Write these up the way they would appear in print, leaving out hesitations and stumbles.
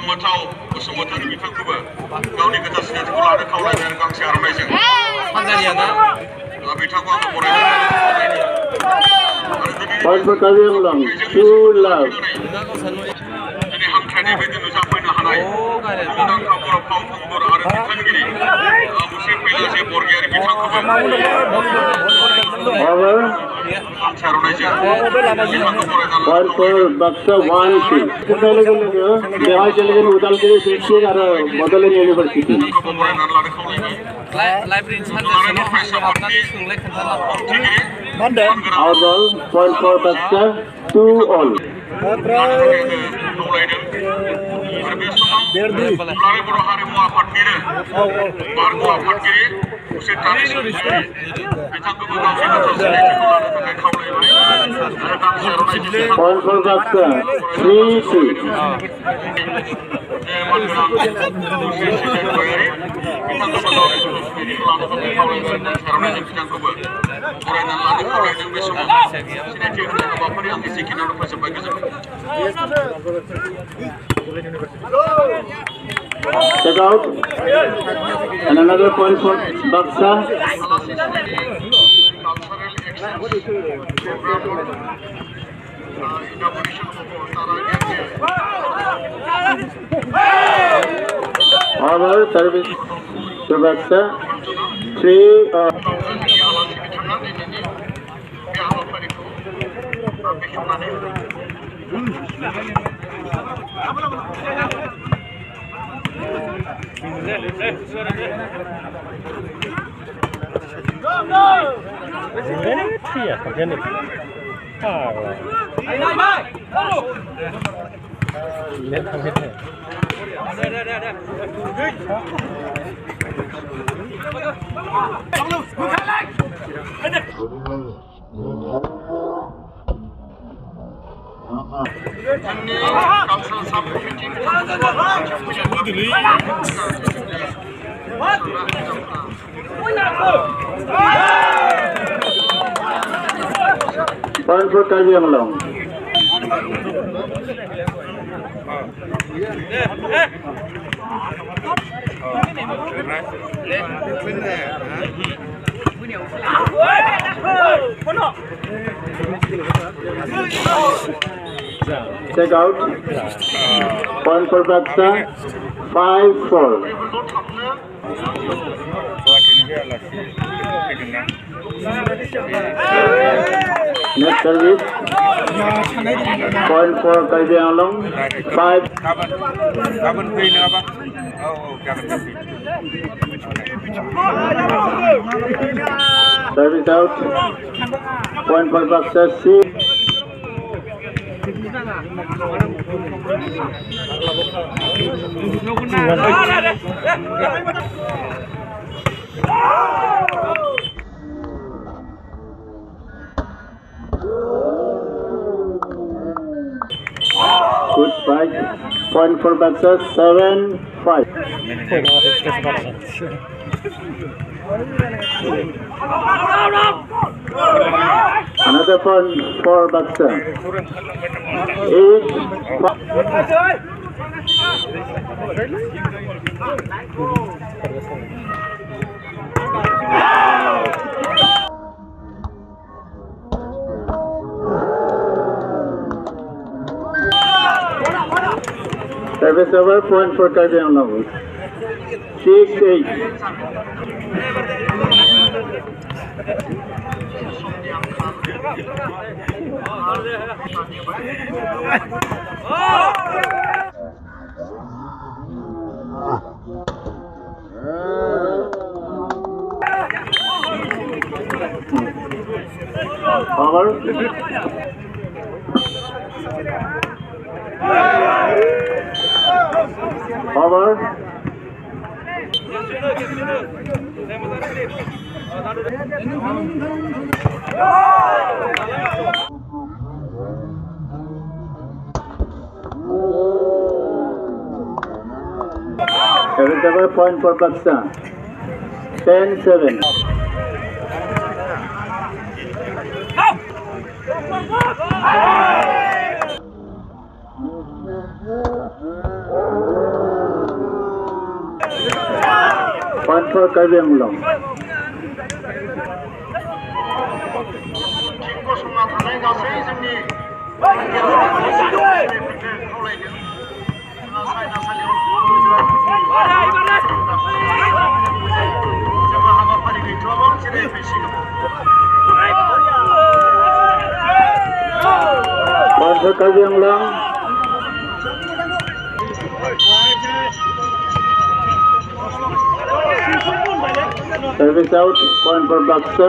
Matau Basumatari बिथांखौबो गावनि गोथार सिनायथिखौ लानो खावलायनाय आरो गांसे आर'नाइजों बिथांखौ आङो बरायनानै दिनै हांख्रायनाय बायदि नुजाफैनो हानाय मुंदांखा बर' फावखुंगुर आरो बिथोनगिरि मुसे फैलासे बरगयारि बिथांखौबो उदालगुरि डिस्ट्रिक्ट आरो Bodoland university Our ball, point for Baksa, 2 all. Point for Baksa, 3-3. Check out. And another point for Baksa. Our service to Baksa 3 Point for Kajianglong. Check out. Point for Baksa, 5-4. Next service. Point for Kajianglong, 5. Service out. Point for Baksa, 6. Good fight. Point for Baksa, 7-5. Another point for Baksa. 8-5. Service over, point for Kajianglong. 6-8. Over. Over. Every point for Pakistan. 10-7. Point for Karbi Anglong. गसंना थानाय गासै जोंनि खावलायदों सायनासालियाव जेबो हाबाफारि गैथ'आबा जिरायफैसिगोन Point for Karbi Anglong. Service out. Point for Baksa.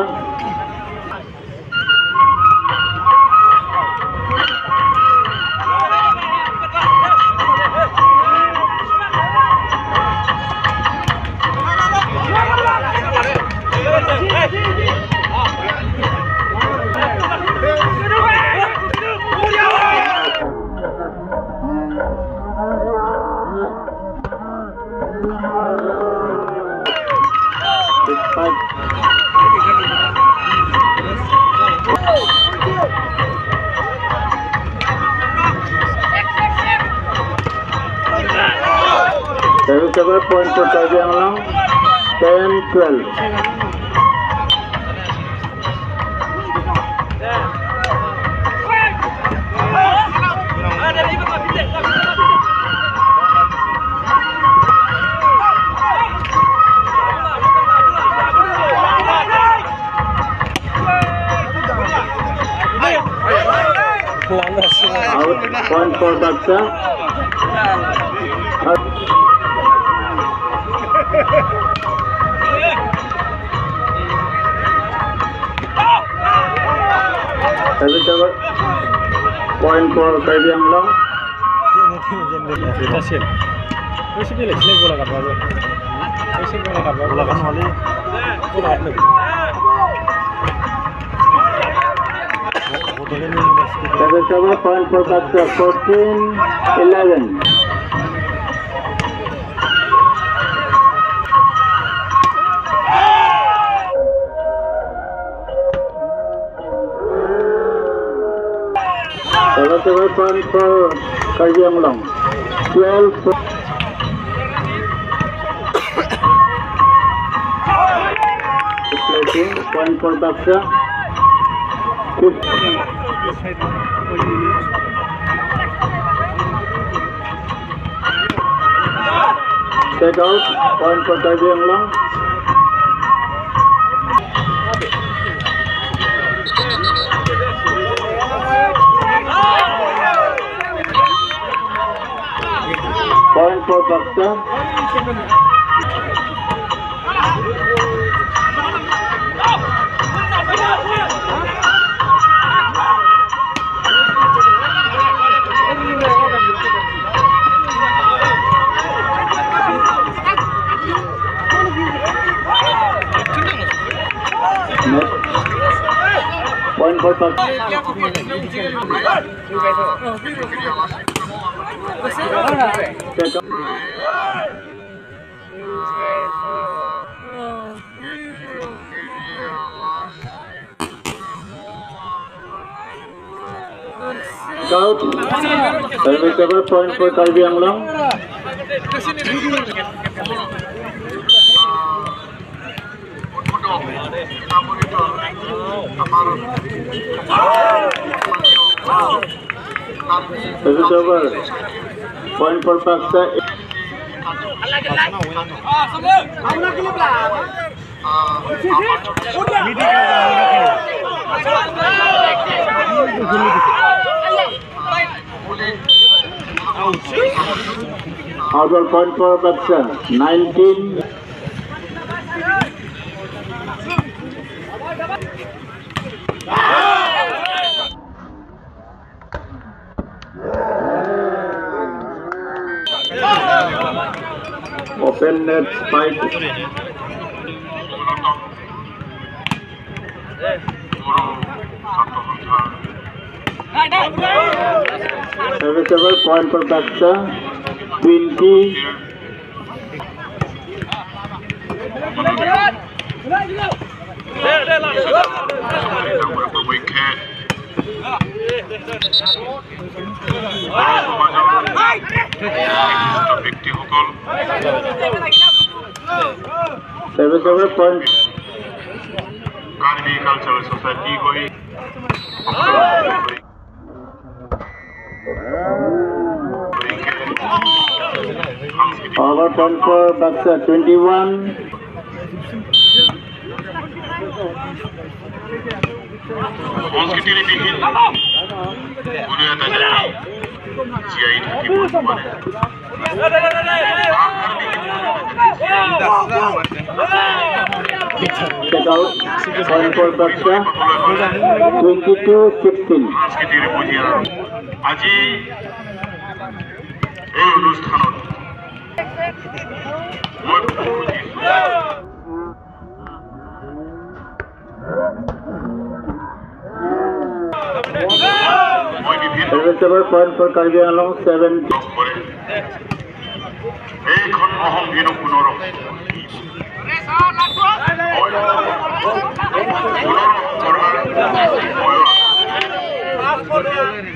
Service over. Point for Karbi Anglong. 10-12. Out. Point for Baksa. Service over. Point for Karbi Anglong. Service over. Point for Baksa. 14-11. Service over. Point for Karbi Anglong. 12. Point for Baksa. 15. Take out. Point for Karbi Anglong. Point for Baksa. Point for Baksa. Take out. Out. Service over. Point for Karbi Anglong. Service over. Point for Baksa. Outdoor point for Baksa. 19. Open net spike. Service over. Point for Baksa. 20. ব্যক্তিসকল Service over point. Karbi cultural society কই Over point for Baksa 21. সংস্কৃতিৰ বিহীন কোনো এটা জাতি জীয়াই থাকিব নোৱাৰে। ভাষাৰ বিহীন Check out. Point for Baksa 22-16. সংস্কৃতিৰ বুজিয়া আজি এই অনুষ্ঠানত মই ক'ব খুজিছোঁ মই বিভিন্ন Service over point for Karbi Anglong 7. Log কৰে এইখন অহংহীন পুনৰ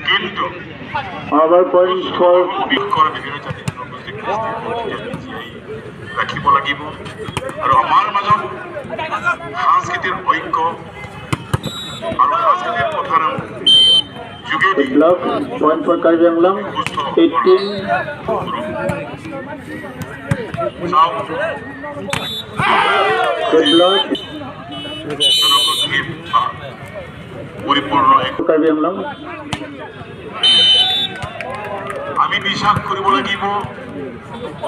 কিন্তু Over point for বিক্ষৰ বিভিন্ন জাতি জনগোষ্ঠী ৰাখিব লাগিব আৰু আমাৰ মাজত সাংস্কৃতিক ঐক্য আৰু সাংস্কৃতিক প্ৰথাৰ যোগেদি block. Point for Karbi Anglong 18. চাওক Good block. জনগোষ্ঠীৰ পৰিপূৰ্ণ এক Karbi Anglong. আমি বিশ্বাস কৰিব লাগিব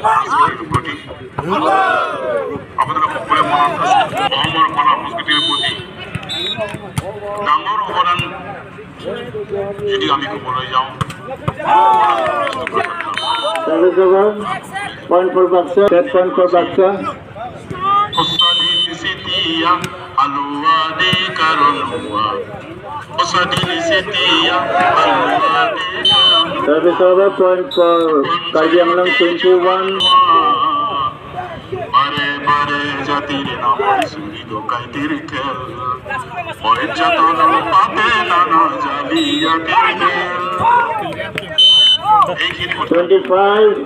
সংস্কৃতিৰ প্ৰতি আপোনালোকে সকলোৱে মনত অসমৰ কলা সংস্কৃতিৰ প্ৰতি ডাঙৰ অৱদান যদি আমি ক'বলৈ যাওঁ Service over. Point for Baksa. Set point for Baksa. Osadin setia alua de karolua Osadin setia alua de karolua Service over. Point for Karbi Anglong 21. Bare bare jatir naam surido kaitir khel Ore jatan pate nana jaliya kel 25.